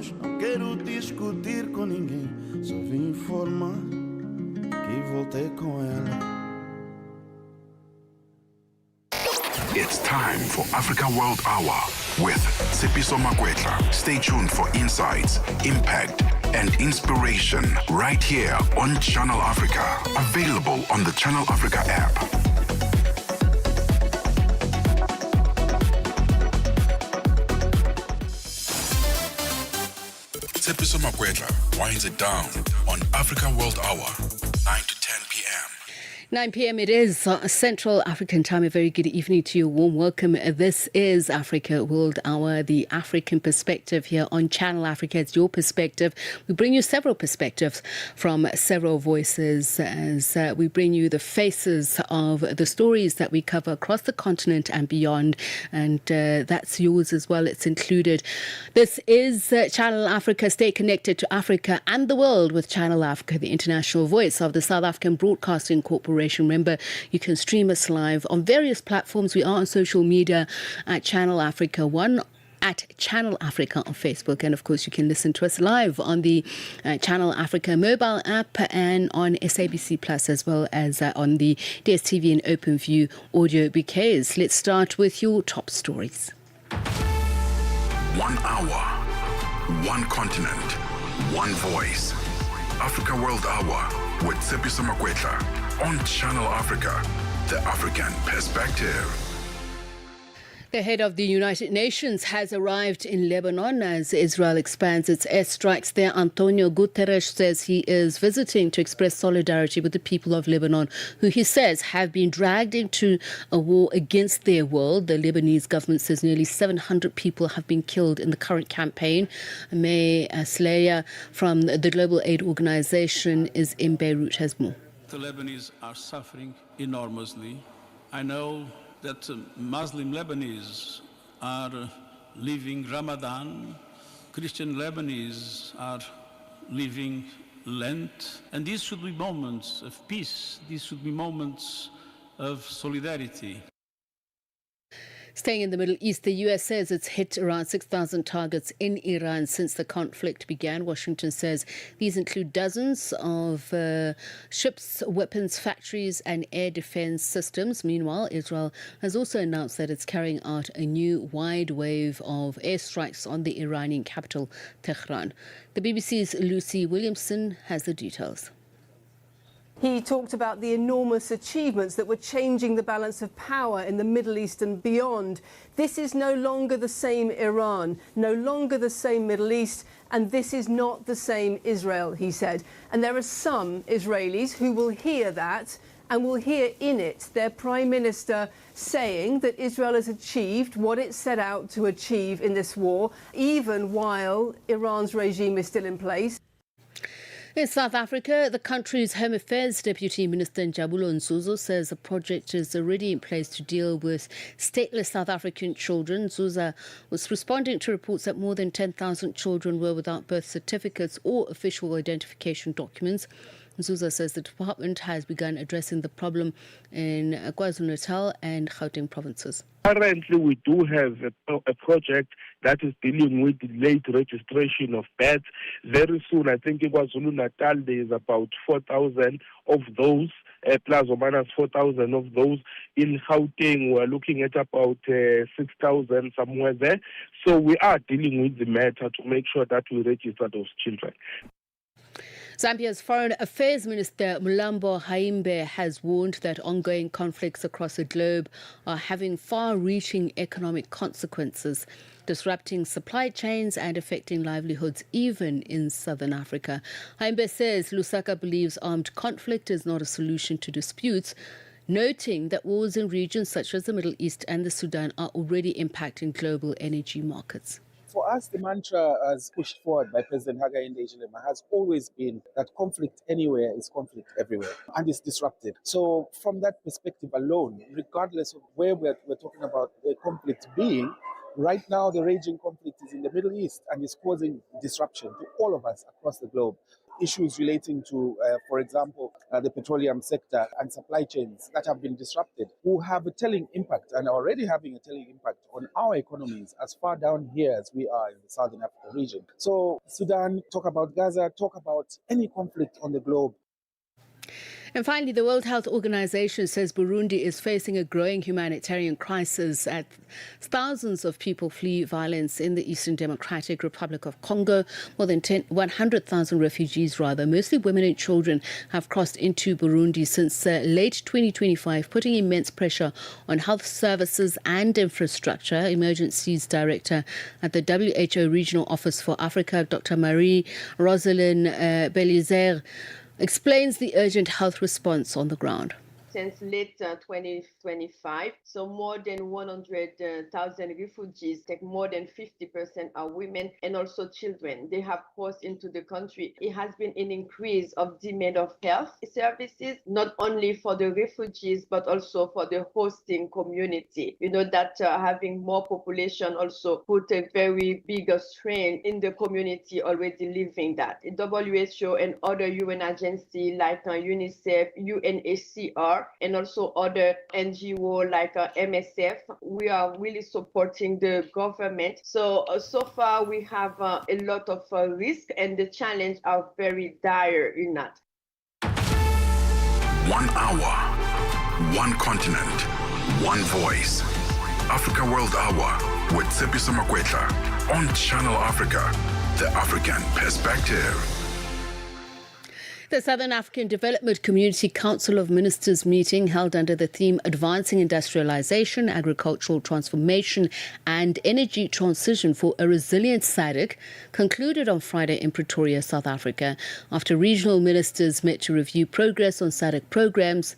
vamos, não quero discutir com ninguém. Só vim informar que voltei com ela. It's time for Africa World Hour with Tsepiso Makwetla. Stay tuned for insights, impact, and inspiration right here on Channel Africa. Available on the Channel Africa app. Tsepiso Makwetla winds it down on Africa World Hour, 9 to 10 p.m. 9 p.m. it is Central African time. A very good evening to you. Warm welcome. This is Africa World Hour, the African perspective here on Channel Africa. It's your perspective. We bring you several perspectives from several voices as we bring you the faces of the stories that we cover across the continent and beyond. And that's yours as well. It's included. This is Channel Africa. Stay connected to Africa and the world with Channel Africa, the international voice of the South African Broadcasting Corporation. Remember, you can stream us live on various platforms. We are on social media at Channel Africa 1, at Channel Africa on Facebook. And of course, you can listen to us live on the Channel Africa mobile app and on SABC Plus, as well as on the DSTV and OpenView audio bouquets. Let's start with your top stories. 1 hour, one continent, one voice. Africa World Hour with Tsepiso Makwetla on Channel Africa, the African perspective. The head of the United Nations has arrived in Lebanon as Israel expands its airstrikes there. Antonio Guterres says he is visiting to express solidarity with the people of Lebanon, who he says have been dragged into a war against their will. The Lebanese government says nearly 700 people have been killed in the current campaign. May Slayer from the Global Aid Organization is in Beirut, has more. The Lebanese are suffering enormously. I know that Muslim Lebanese are living Ramadan, Christian Lebanese are living Lent, and these should be moments of peace, these should be moments of solidarity. Staying in the Middle East, the US says it's hit around 6,000 targets in Iran since the conflict began. Washington says these include dozens of ships, weapons factories and air defense systems. Meanwhile, Israel has also announced that it's carrying out a new wide wave of airstrikes on the Iranian capital, Tehran. The BBC's Lucy Williamson has the details. He talked about the enormous achievements that were changing the balance of power in the Middle East and beyond. This is no longer the same Iran, no longer the same Middle East, and this is not the same Israel, he said. And there are some Israelis who will hear that and will hear in it their Prime Minister saying that Israel has achieved what it set out to achieve in this war, even while Iran's regime is still in place. In South Africa, the country's Home Affairs Deputy Minister Njabulo Nzuzo says a project is already in place to deal with stateless South African children. Nzuzo was responding to reports that more than 10,000 children were without birth certificates or official identification documents. Nzuzo says the department has begun addressing the problem in KwaZulu-Natal and Gauteng provinces. Currently, we do have a project that is dealing with late registration of births. Very soon, I think in KwaZulu-Natal, there is about 4,000 of those, plus or minus 4,000 of those. In Gauteng, we're looking at about 6,000 somewhere there. So we are dealing with the matter to make sure that we register those children. Zambia's Foreign Affairs Minister Mulambo Haimbe has warned that ongoing conflicts across the globe are having far-reaching economic consequences, disrupting supply chains and affecting livelihoods even in southern Africa. Haimbe says Lusaka believes armed conflict is not a solution to disputes, noting that wars in regions such as the Middle East and the Sudan are already impacting global energy markets. For us, the mantra as pushed forward by President Hakainde Hichilema has always been that conflict anywhere is conflict everywhere, and it's disruptive. So from that perspective alone, regardless of where we're talking about the conflict being, right now the raging conflict is in the Middle East and is causing disruption to all of us across the globe. issues relating to, for example, the petroleum sector and supply chains that have been disrupted, will have a telling impact and are already having a telling impact on our economies as far down here as we are in the Southern Africa region. So Sudan, talk about Gaza, talk about any conflict on the globe. And finally, the World Health Organization says Burundi is facing a growing humanitarian crisis as thousands of people flee violence in the Eastern Democratic Republic of Congo. More than 100,000 refugees, mostly women and children, have crossed into Burundi since late 2025, putting immense pressure on health services and infrastructure. Emergencies Director at the WHO Regional Office for Africa, Dr. Marie-Roselyne Belizer, explains the urgent health response on the ground. Since late 2025, so more than 100,000 refugees, like more than 50% are women and also children. They have crossed into the country. It has been an increase of demand of health services, not only for the refugees, but also for the hosting community. You know that having more population also put a very big strain in the community already living that. The WHO and other UN agencies like UNICEF, UNHCR, and also other NGO like MSF, we are really supporting the government. So far we have a lot of risk, and the challenge are very dire in that. 1 hour, one continent, one voice. Africa World Hour with Tsepiso Makwetla on Channel Africa, the African perspective. The Southern African Development Community Council of Ministers meeting, held under the theme Advancing Industrialization, Agricultural Transformation and Energy Transition for a Resilient SADC, concluded on Friday in Pretoria, South Africa, after regional ministers met to review progress on SADC programs,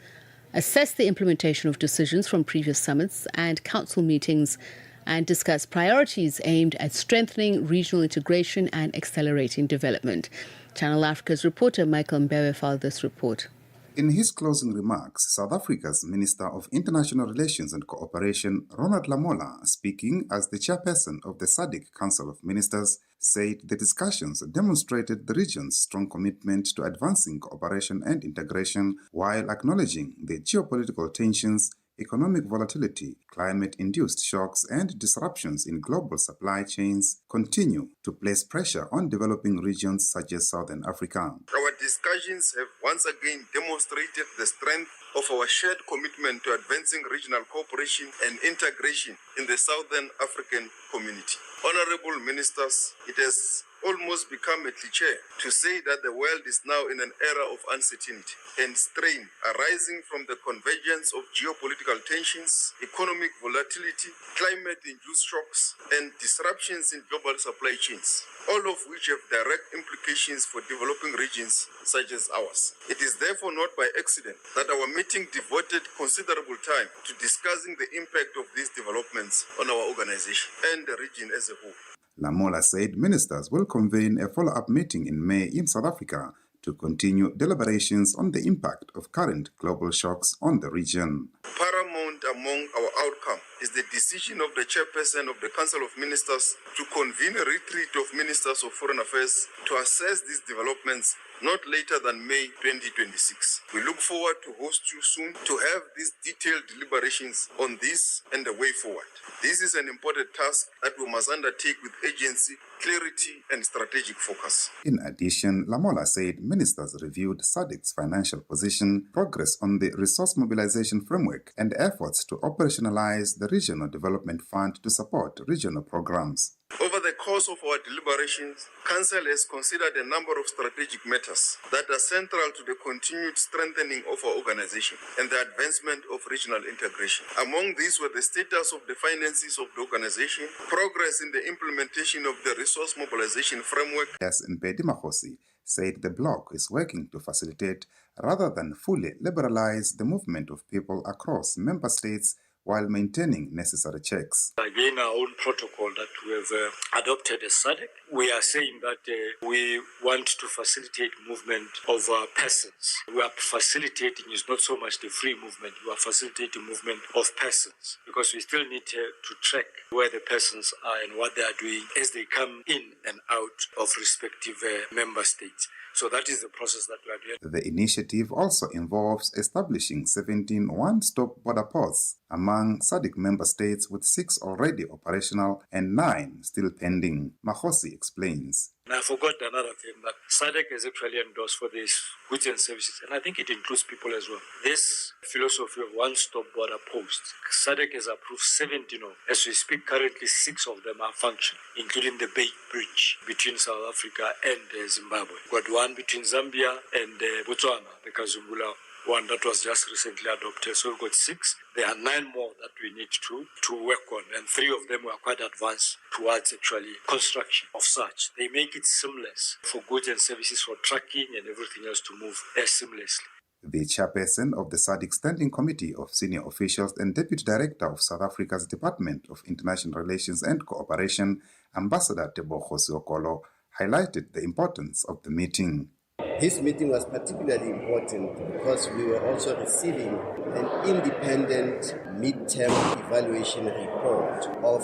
assess the implementation of decisions from previous summits and council meetings, and discuss priorities aimed at strengthening regional integration and accelerating development. Channel Africa's reporter Michael Mbewe filed this report. In his closing remarks, South Africa's Minister of International Relations and Cooperation, Ronald Lamola, speaking as the chairperson of the SADC Council of Ministers, said the discussions demonstrated the region's strong commitment to advancing cooperation and integration while acknowledging the geopolitical tensions, economic volatility, climate-induced shocks and disruptions in global supply chains continue to place pressure on developing regions such as Southern Africa. Our discussions have once again demonstrated the strength of our shared commitment to advancing regional cooperation and integration in the Southern African community. Honorable Ministers, it has almost become a cliche to say that the world is now in an era of uncertainty and strain arising from the convergence of geopolitical tensions, economic volatility, climate-induced shocks, and disruptions in global supply chains, all of which have direct implications for developing regions such as ours. It is therefore not by accident that our meeting devoted considerable time to discussing the impact of these developments on our organization and the region as a whole. Lamola said ministers will convene a follow-up meeting in May in South Africa to continue deliberations on the impact of current global shocks on the region. Paramount among our outcome is the decision of the chairperson of the Council of Ministers to convene a retreat of Ministers of Foreign Affairs to assess these developments not later than May 2026. We look forward to host you soon to have these detailed deliberations on this and the way forward. This is an important task that we must undertake with agency, clarity and strategic focus. In addition, Lamola said ministers reviewed SADC's financial position, progress on the resource mobilization framework and efforts to operationalize the Regional Development Fund to support regional programs. Over the course of our deliberations, Council has considered a number of strategic matters that are central to the continued strengthening of our organization and the advancement of regional integration. Among these were the status of the finances of the organization, progress in the implementation of the resource mobilization framework. As Mpedi Makhosi said the bloc is working to facilitate rather than fully liberalize the movement of people across member states while maintaining necessary checks. Again, our own protocol that we have adopted as SADC, we are saying that we want to facilitate movement of persons. We are facilitating is not so much the free movement, we are facilitating movement of persons because we still need to track where the persons are and what they are doing as they come in and out of respective member states. So that is the process that we are doing. The initiative also involves establishing 17 one-stop border posts among SADC member states, with 6 already operational and 9 still pending. Mahosi explains. And I forgot another thing, that SADC is actually endorsed for these goods and services, and I think it includes people as well. This philosophy of one-stop border posts, SADC has approved 17 of. As we speak, currently 6 of them are functioning, including the Bay Bridge between South Africa and Zimbabwe. We've got one between Zambia and Botswana, the Kazumbula one that was just recently adopted. So we've got 6. There are 9 more that we need to work on, and 3 of them were quite advanced towards actually construction of such. They make it seamless for goods and services, for tracking and everything else to move seamlessly. The chairperson of the SADC Standing Committee of Senior Officials and Deputy Director of South Africa's Department of International Relations and Cooperation, Ambassador Tebogo Siokolo, highlighted the importance of the meeting. This meeting was particularly important because we were also receiving an independent mid-term evaluation report of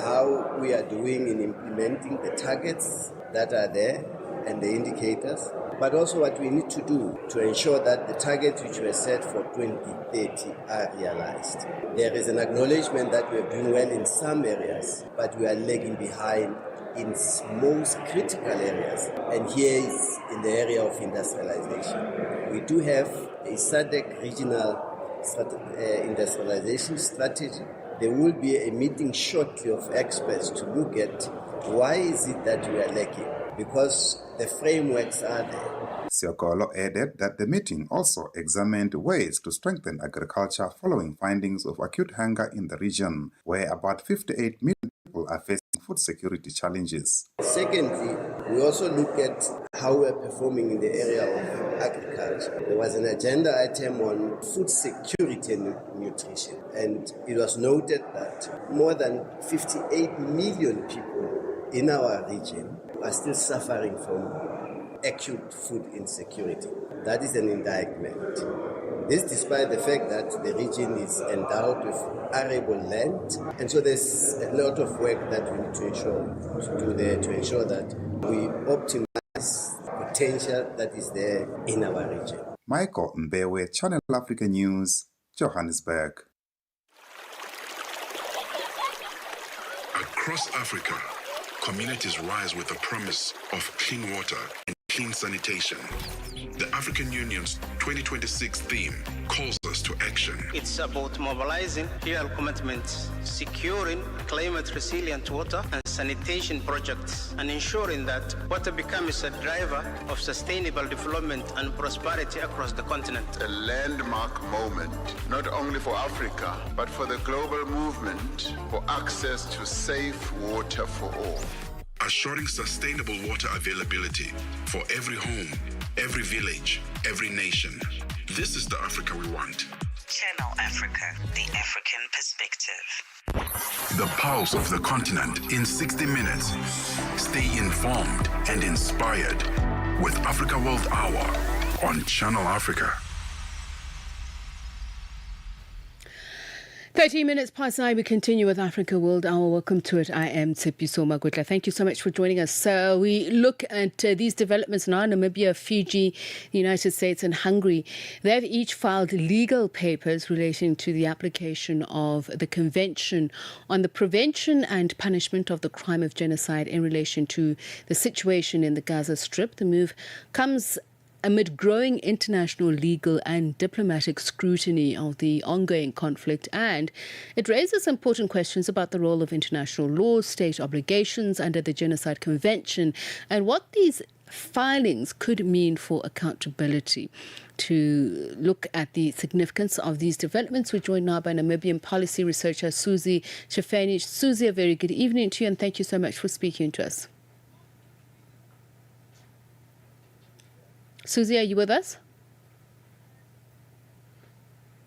how we are doing in implementing the targets that are there and the indicators, but also what we need to do to ensure that the targets which were set for 2030 are realized. There is an acknowledgement that we are doing well in some areas, but we are lagging behind in most critical areas, and here is in the area of industrialization. We do have a SADC regional industrialization strategy. There will be a meeting shortly of experts to look at why is it that we are lacking, because the frameworks are there. Siokolo added that the meeting also examined ways to strengthen agriculture following findings of acute hunger in the region, where about 58 million people are facing food security challenges. Secondly, we also look at how we're performing in the area of agriculture. There was an agenda item on food security and nutrition, and it was noted that more than 58 million people in our region are still suffering from acute food insecurity. That is an indictment. This despite the fact that the region is endowed with arable land, and so there's a lot of work that we need to do there to ensure that we optimize the potential that is there in our region. Michael Mbewe, Channel Africa News, Johannesburg. Across Africa, communities rise with the promise of clean water and clean sanitation. The African Union's 2026 theme calls us to action. It's about mobilizing real commitments, securing climate-resilient water and sanitation projects, and ensuring that water becomes a driver of sustainable development and prosperity across the continent. A landmark moment, not only for Africa, but for the global movement for access to safe water for all. Assuring sustainable water availability for every home, every village, every nation. This is the Africa we want. Channel Africa, the African perspective. The pulse of the continent in 60 minutes. Stay informed and inspired with Africa World Hour on Channel Africa. 13 minutes past 9, we continue with Africa World Hour. Welcome to it. I am Tsepiso Makwetla. Thank you so much for joining us. So we look at these developments now. Namibia, Fiji, the United States and Hungary. They've each filed legal papers relating to the application of the Convention on the Prevention and Punishment of the Crime of Genocide in relation to the situation in the Gaza Strip. The move comes amid growing international legal and diplomatic scrutiny of the ongoing conflict, and it raises important questions about the role of international law, state obligations under the Genocide Convention, and what these filings could mean for accountability. To look at the significance of these developments, we're joined now by Namibian policy researcher Susie Shafani. Susie, a very good evening to you, and thank you so much for speaking to us. Susie, are you with us?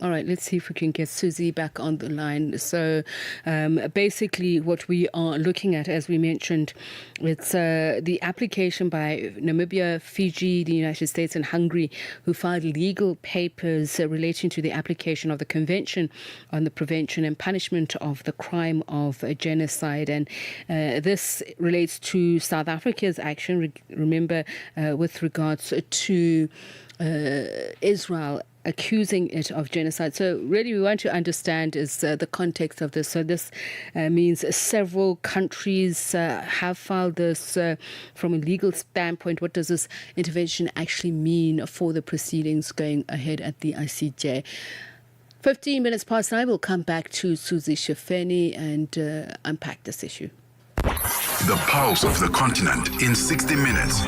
All right, let's see if we can get Susie back on the line. So basically what we are looking at, as we mentioned, it's the application by Namibia, Fiji, the United States and Hungary, who filed legal papers relating to the application of the Convention on the Prevention and Punishment of the Crime of Genocide. And this relates to South Africa's action, remember, with regards to Israel accusing it of genocide. So really we want to understand is the context of this. So this means several countries have filed this from a legal standpoint. What does this intervention actually mean for the proceedings going ahead at the ICJ? 15 minutes past 9, we'll come back to Susie Shafeni and unpack this issue. The pulse of the continent in 60 minutes.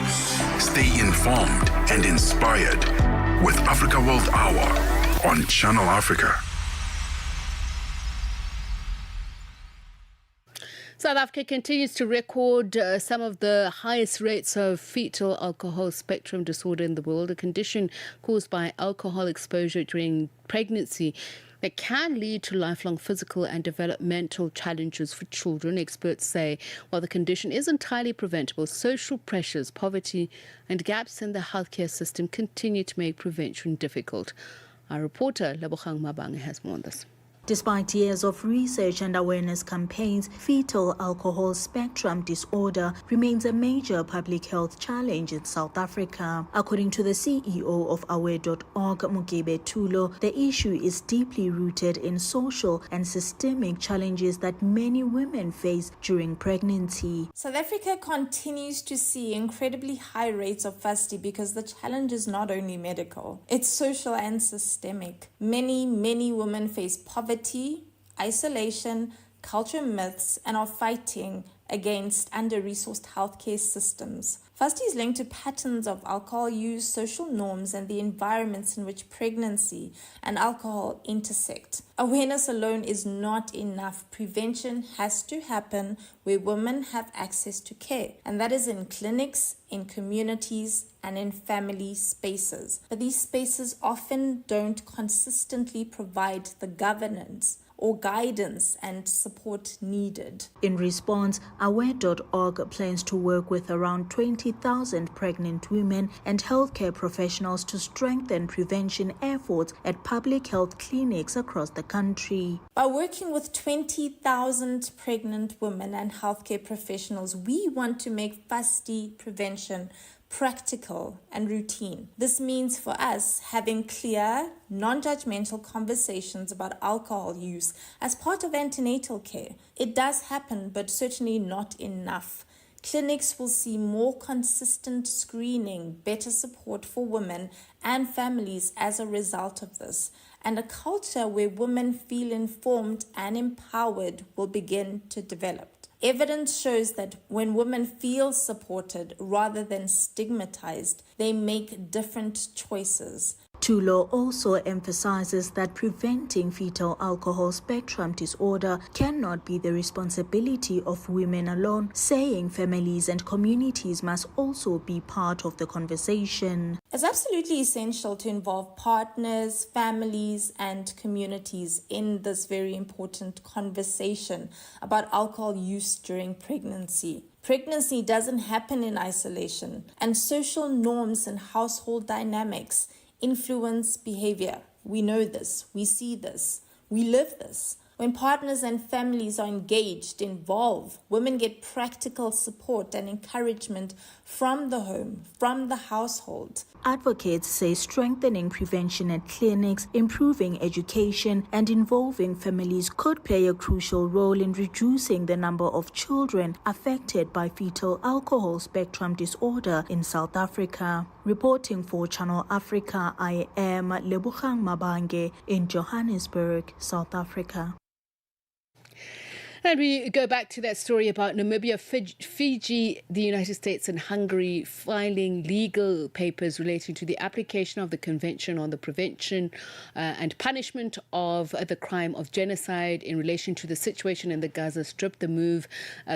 Stay informed and inspired with Africa World Hour on Channel Africa. South Africa continues to record some of the highest rates of fetal alcohol spectrum disorder in the world, a condition caused by alcohol exposure during pregnancy that can lead to lifelong physical and developmental challenges for children. Experts say while the condition is entirely preventable, social pressures, poverty and gaps in the healthcare system continue to make prevention difficult. Our reporter, Lebogang Mabange, has more on this. Despite years of research and awareness campaigns, fetal alcohol spectrum disorder remains a major public health challenge in South Africa. According to the CEO of AfricaWorldHour, Mugebe Tulo, the issue is deeply rooted in social and systemic challenges that many women face during pregnancy. South Africa continues to see incredibly high rates of FASD because the challenge is not only medical, it's social and systemic. Many women face poverty, isolation, culture myths, and are fighting against under-resourced healthcare systems. FASD is linked to patterns of alcohol use, social norms, and the environments in which pregnancy and alcohol intersect. Awareness alone is not enough. Prevention has to happen where women have access to care, and that is in clinics, in communities, and in family spaces. But these spaces often don't consistently provide the governance or guidance and support needed. In response, AfricaWorldHour plans to work with around 20,000 pregnant women and healthcare professionals to strengthen prevention efforts at public health clinics across the country. By working with 20,000 pregnant women and healthcare professionals, we want to make FASD prevention practical and routine. This means for us having clear, non-judgmental conversations about alcohol use as part of antenatal care. It does happen, but certainly not enough. Clinics will see more consistent screening, better support for women and families as a result of this, and a culture where women feel informed and empowered will begin to develop. Evidence shows that when women feel supported rather than stigmatized, they make different choices. Tulo also emphasizes that preventing fetal alcohol spectrum disorder cannot be the responsibility of women alone, saying families and communities must also be part of the conversation. It's absolutely essential to involve partners, families, and communities in this very important conversation about alcohol use during pregnancy. Pregnancy doesn't happen in isolation, and social norms and household dynamics influence behavior. We know this, we see this, we live this. When partners and families are engaged, involved, women get practical support and encouragement from the home, from the household. Advocates say strengthening prevention at clinics, improving education, and involving families could play a crucial role in reducing the number of children affected by fetal alcohol spectrum disorder in South Africa. Reporting for Channel Africa, I am Lebogang Mabange in Johannesburg, South Africa. And we go back to that story about Namibia, Fiji, the United States and Hungary filing legal papers relating to the application of the Convention on the Prevention and Punishment of the Crime of Genocide in relation to the situation in the Gaza Strip. The move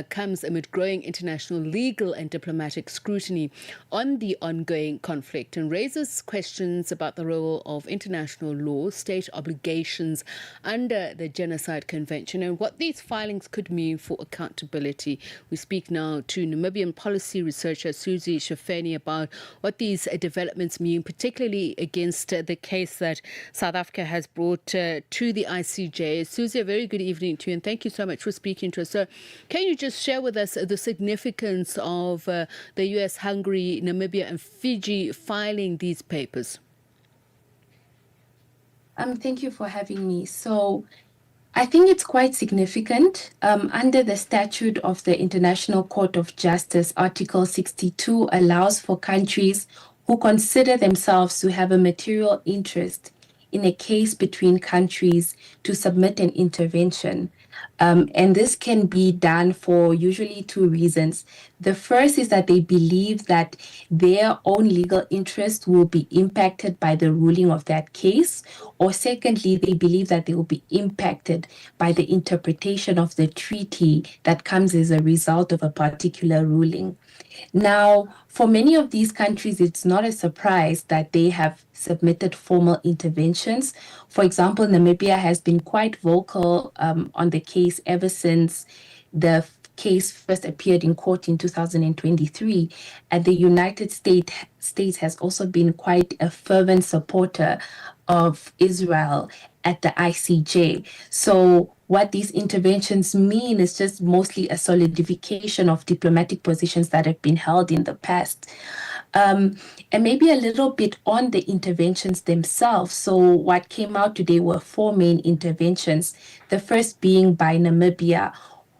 comes amid growing international legal and diplomatic scrutiny on the ongoing conflict and raises questions about the role of international law, state obligations under the Genocide Convention, and what these filings could mean for accountability. We speak now to Namibian policy researcher Susie Shafeni about what these developments mean, particularly against the case that South Africa has brought to the ICJ. Susie, a very good evening to you, and thank you so much for speaking to us. So, can you just share with us the significance of the US, Hungary, Namibia and Fiji filing these papers? Thank you for having me. So I think it's quite significant. Under the statute of the International Court of Justice, Article 62 allows for countries who consider themselves to have a material interest in a case between countries to submit an intervention. And this can be done for usually two reasons. The first is that they believe that their own legal interest will be impacted by the ruling of that case. Or secondly, they believe that they will be impacted by the interpretation of the treaty that comes as a result of a particular ruling. Now, for many of these countries, it's not a surprise that they have submitted formal interventions. For example, Namibia has been quite vocal on the case ever since the case first appeared in court in 2023. And the United States has also been quite a fervent supporter of Israel at the ICJ. So what these interventions mean is just mostly a solidification of diplomatic positions that have been held in the past. And maybe a little bit on the interventions themselves. So what came out today were four main interventions. The first being by Namibia,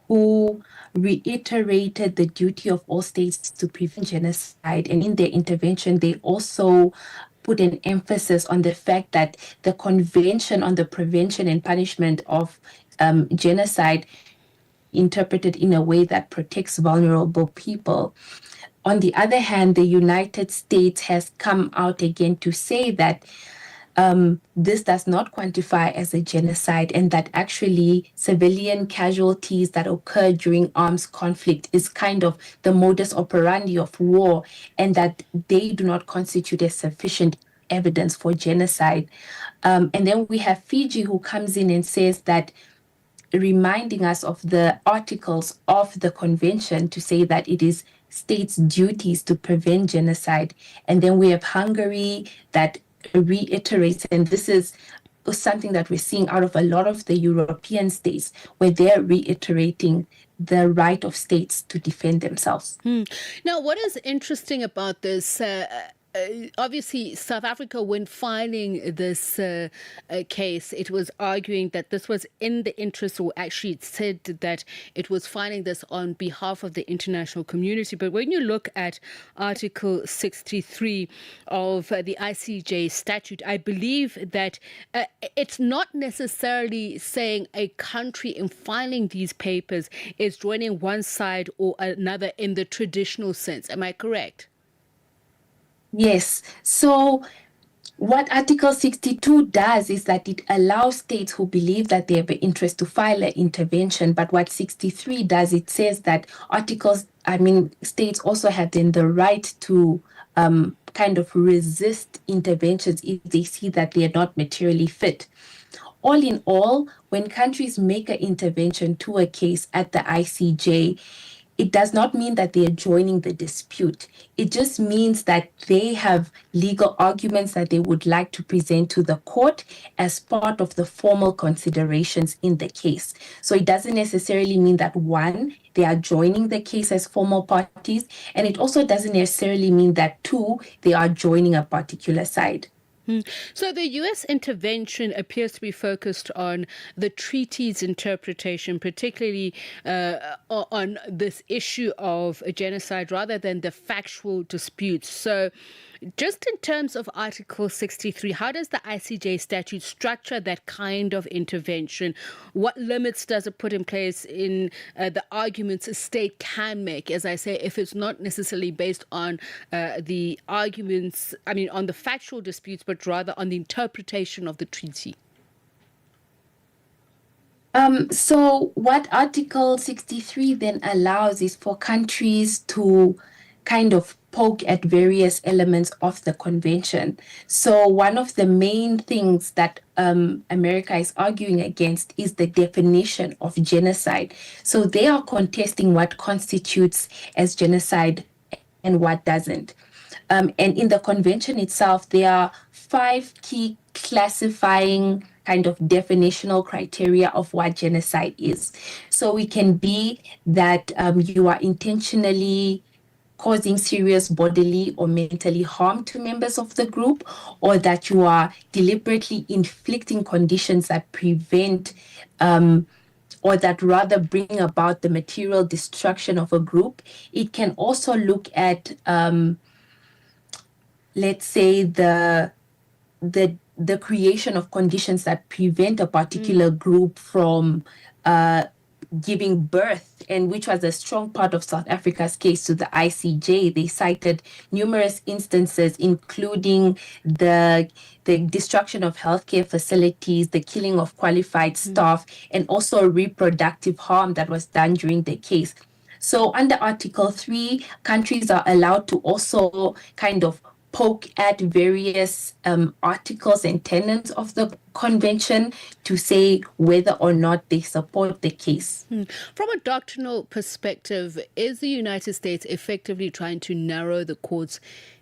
who reiterated the duty of all states to prevent genocide. And in their intervention, they also put an emphasis on the fact that the Convention on the Prevention and Punishment of Genocide interpreted in a way that protects vulnerable people. On the other hand, the United States has come out again to say that this does not quantify as a genocide, and that actually civilian casualties that occur during armed conflict is kind of the modus operandi of war, and that they do not constitute as sufficient evidence for genocide. And then we have Fiji, who comes in and says that, reminding us of the articles of the convention to say that it is states' duties to prevent genocide. And then we have Hungary that reiterates, and this is something that we're seeing out of a lot of the European states, where they're reiterating the right of states to defend themselves. Now, what is interesting about this, obviously, South Africa, when filing this case, it was arguing that this was in the interest, or actually it said that it was filing this on behalf of the international community. But when you look at Article 63 of the ICJ statute, I believe that it's not necessarily saying a country in filing these papers is joining one side or another in the traditional sense. Am I correct? Yes. So what Article 62 does is that it allows states who believe that they have an interest to file an intervention. But what 63 does, it says that states also have then the right to kind of resist interventions if they see that they are not materially fit. All in all, when countries make an intervention to a case at the ICJ, it does not mean that they are joining the dispute. It just means that they have legal arguments that they would like to present to the court as part of the formal considerations in the case. So it doesn't necessarily mean that, one, they are joining the case as formal parties, and it also doesn't necessarily mean that, two, they are joining a particular side. So the U.S. intervention appears to be focused on the treaty's interpretation, particularly on this issue of a genocide, rather than the factual disputes. So Just in terms of Article 63, how does the ICJ statute structure that kind of intervention? What limits does it put in place in the arguments a state can make, as I say, if it's not necessarily based on the arguments, on the factual disputes, but rather on the interpretation of the treaty? So what Article 63 then allows is for countries to kind of poke at various elements of the convention. So one of the main things that America is arguing against is the definition of genocide. So they are contesting what constitutes as genocide and what doesn't. And in the convention itself, there are 5 key classifying kind of definitional criteria of what genocide is. So it can be that you are intentionally causing serious bodily or mentally harm to members of the group, or that you are deliberately inflicting conditions that prevent or that rather bring about the material destruction of a group. It can also look at, let's say, the creation of conditions that prevent a particular group from giving birth, and which was a strong part of South Africa's case to the ICJ. They cited numerous instances, including the destruction of healthcare facilities, the killing of qualified staff, and also reproductive harm that was done during the case. So under Article 3, countries are allowed to also kind of poke at various articles and tenets of the convention to say whether or not they support the case. From a doctrinal perspective, is the United States effectively trying to narrow the court's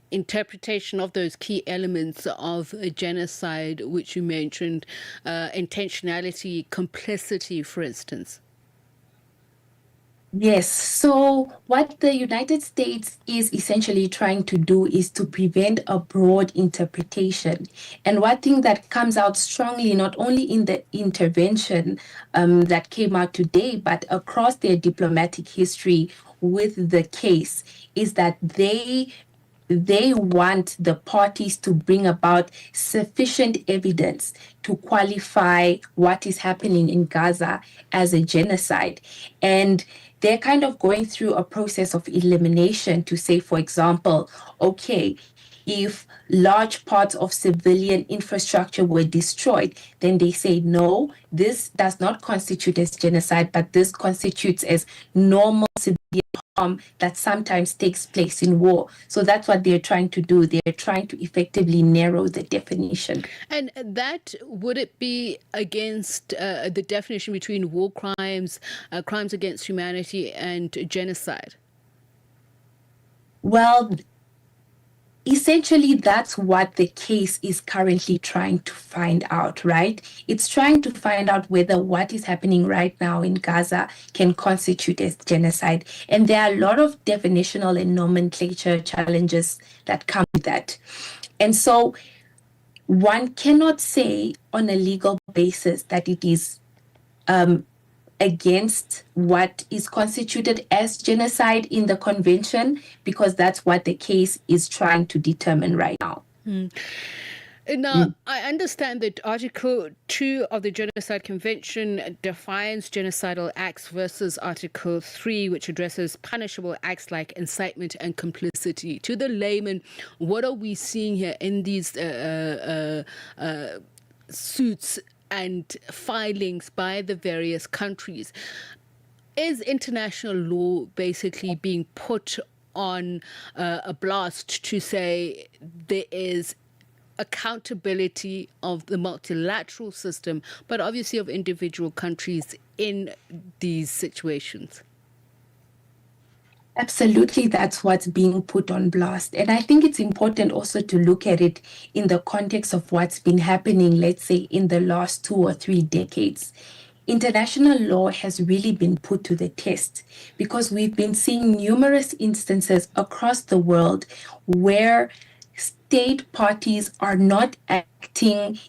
interpretation of those key elements of a genocide, which you mentioned, intentionality, complicity, for instance? Yes. So what the United States is essentially trying to do is to prevent a broad interpretation. And one thing that comes out strongly, not only in the intervention that came out today, but across their diplomatic history with the case, is that they want the parties to bring about sufficient evidence to qualify what is happening in Gaza as a genocide. And they're kind of going through a process of elimination to say, for example, okay, if large parts of civilian infrastructure were destroyed, then they say, no, this does not constitute as genocide, but this constitutes as normal civilian harm that sometimes takes place in war. So that's what they're trying to do. They're trying to effectively narrow the definition. And that, would it be against the definition between war crimes, crimes against humanity, and genocide? Well, essentially, that's what the case is currently trying to find out, right? It's trying to find out whether what is happening right now in Gaza can constitute as genocide. And there are a lot of definitional and nomenclature challenges that come with that. And so one cannot say on a legal basis that it is against what is constituted as genocide in the convention, because that's what the case is trying to determine right now. Now, I understand that Article 2 of the Genocide Convention defines genocidal acts versus Article 3, which addresses punishable acts like incitement and complicity. To the layman, what are we seeing here in these suits and filings by the various countries? Is international law basically being put on a blast to say there is accountability of the multilateral system, but obviously of individual countries in these situations? Absolutely, that's what's being put on blast. And I think it's important also to look at it in the context of what's been happening, let's say, in the last 2 or 3 decades. International law has really been put to the test because we've been seeing numerous instances across the world where state parties are not acting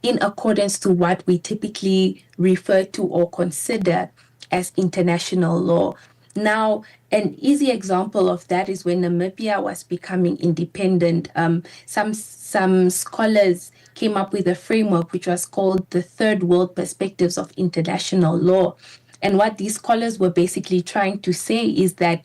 in accordance to what we typically refer to or consider as international law. Now, an easy example of that is when Namibia was becoming independent. Some scholars came up with a framework which was called the Third World Perspectives of International Law. And what these scholars were basically trying to say is that,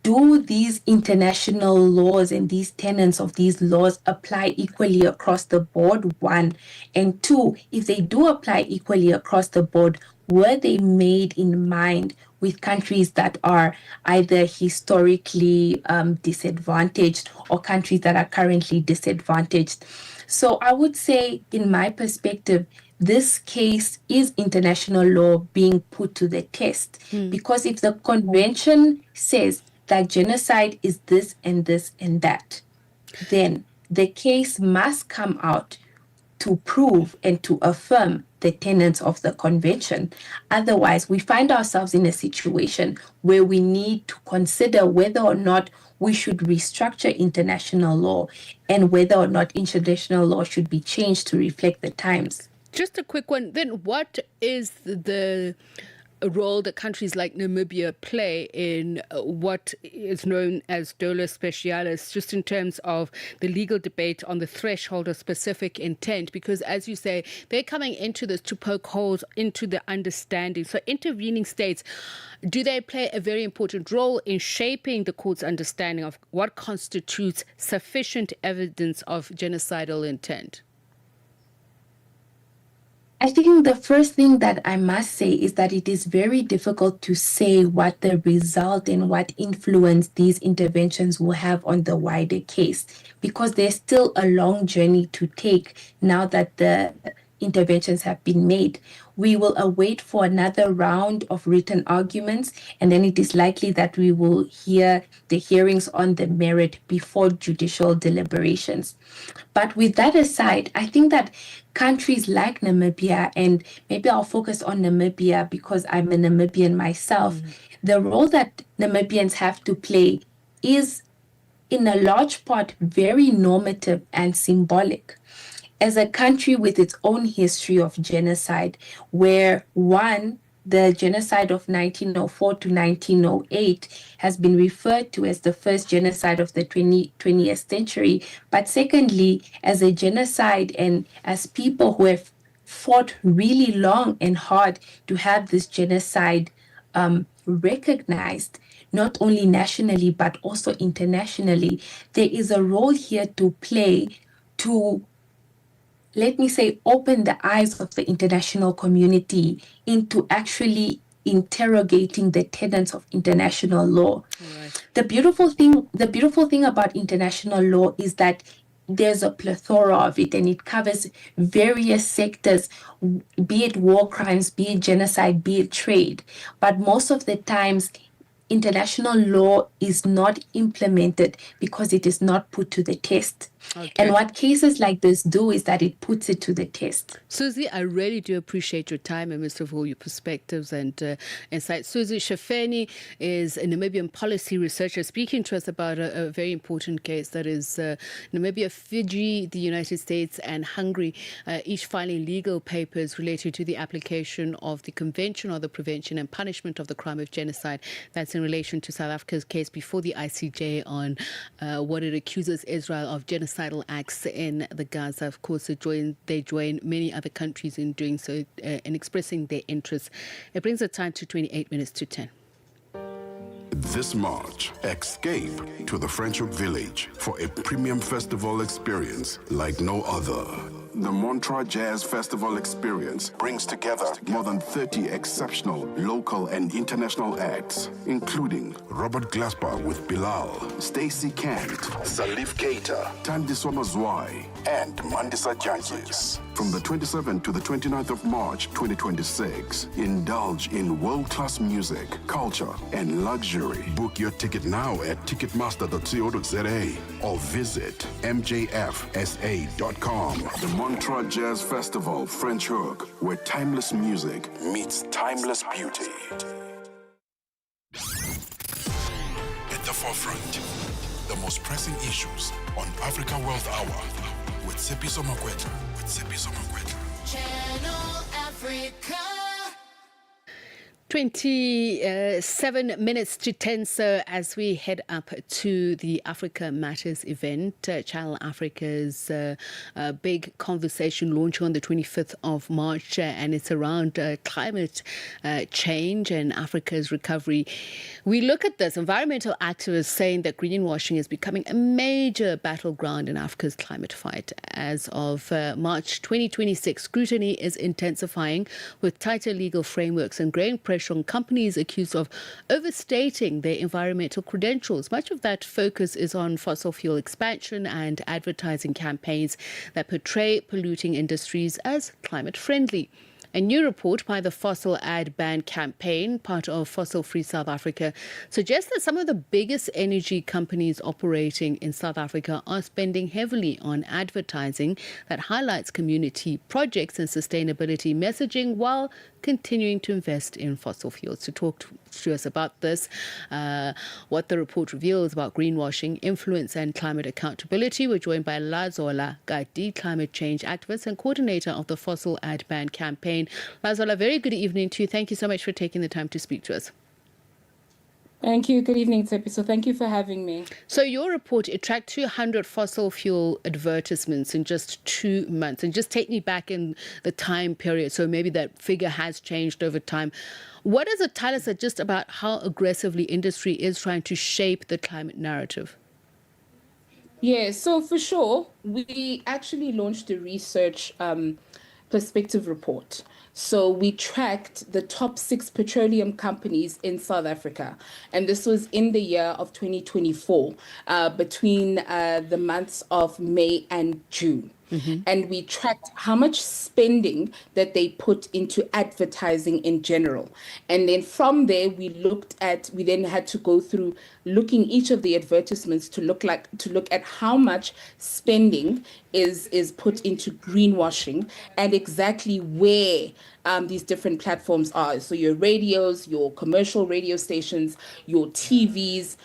do these international laws and these tenets of these laws apply equally across the board? One. And two, if they do apply equally across the board, were they made in mind with countries that are either historically disadvantaged or countries that are currently disadvantaged? So I would say, in my perspective, this case is international law being put to the test. Because if the convention says that genocide is this and this and that, then the case must come out to prove and to affirm the tenets of the convention. Otherwise, we find ourselves in a situation where we need to consider whether or not we should restructure international law and whether or not international law should be changed to reflect the times. Just a quick one. Then what is the role that countries like Namibia play in what is known as dolo specialis, just in terms of the legal debate on the threshold of specific intent? Because, as you say, they're coming into this to poke holes into the understanding. So intervening states, do they play a very important role in shaping the court's understanding of what constitutes sufficient evidence of genocidal intent? I think the first thing that I must say is that it is very difficult to say what the result and what influence these interventions will have on the wider case, because there's still a long journey to take now that the interventions have been made. We will await for another round of written arguments, and then it is likely that we will hear the hearings on the merit before judicial deliberations. But with that aside, I think that countries like Namibia, and maybe I'll focus on Namibia because I'm a Namibian myself, the role that Namibians have to play is in a large part very normative and symbolic. As a country with its own history of genocide, where one, the genocide of 1904 to 1908 has been referred to as the first genocide of the 20th century, but secondly, as a genocide and as people who have fought really long and hard to have this genocide recognized, not only nationally but also internationally, there is a role here to play to, let me say, open the eyes of the international community into actually interrogating the tenets of international law. Right. The beautiful thing about international law is that there's a plethora of it, and it covers various sectors, be it war crimes, be it genocide, be it trade. But most of the times, international law is not implemented because it is not put to the test. Okay. And what cases like this do is that it puts it to the test. Susie, I really do appreciate your time and most of all your perspectives and insights. Susie Shafeni is a Namibian policy researcher speaking to us about a very important case that is Namibia, Fiji, the United States and Hungary, each filing legal papers related to the application of the Convention on the Prevention and Punishment of the Crime of Genocide. That's in relation to South Africa's case before the ICJ on what it accuses Israel of genocidal acts in the Gaza. Of course, they join many other countries in doing so and expressing their interests. It brings the time to 28 minutes to 10. This March, escape to the French Oak Village for a premium festival experience like no other. The Montreux Jazz Festival experience brings together more than 30 exceptional local and international acts, including Robert Glasper with Bilal, Stacey Kent, Salif Keita, Thandiswa Mazwai, and Mandisa Jantjies. From the 27th to the 29th of March 2026, indulge in world-class music, culture, and luxury. Book your ticket now at ticketmaster.co.za or visit mjfsa.com. The Montreux Jazz Festival French Hook, where timeless music meets timeless beauty. At the forefront, the most pressing issues on Africa World Hour with Tsepiso Makwetla. Channel Africa. 27 minutes to 10, so as we head up to the Africa Matters event, Channel Africa's big conversation launching on the 25th of March, and it's around climate change and Africa's recovery. We look at this, environmental activists saying that greenwashing is becoming a major battleground in Africa's climate fight. As of March 2026, scrutiny is intensifying with tighter legal frameworks and growing pressure on companies accused of overstating their environmental credentials. Much of that focus is on fossil fuel expansion and advertising campaigns that portray polluting industries as climate friendly. A new report by the Fossil Ad Ban campaign, part of Fossil Free South Africa, suggests that some of the biggest energy companies operating in South Africa are spending heavily on advertising that highlights community projects and sustainability messaging while continuing to invest in fossil fuels. To talk to us about this, what the report reveals about greenwashing, influence and climate accountability, we're joined by Lazola Gadi, climate change activist and coordinator of the Fossil Ad Ban campaign. Lazola, very good evening to you. Thank you so much for taking the time to speak to us. Thank you. Good evening, Tsepiso. Thank you for having me. So your report, it tracked 200 fossil fuel advertisements in just 2 months. And just take me back in the time period. So maybe that figure has changed over time. What does it tell us just about how aggressively industry is trying to shape the climate narrative? Yeah, so for sure, we actually launched a research perspective report. So we tracked the top 6 petroleum companies in South Africa. And this was in the year of 2024, between the months of May and June. Mm-hmm. And we tracked how much spending that they put into advertising in general. And then from there, we then had to go through looking each of the advertisements to look at how much spending is put into greenwashing and exactly where these different platforms are. So your radios, your commercial radio stations, your TVs,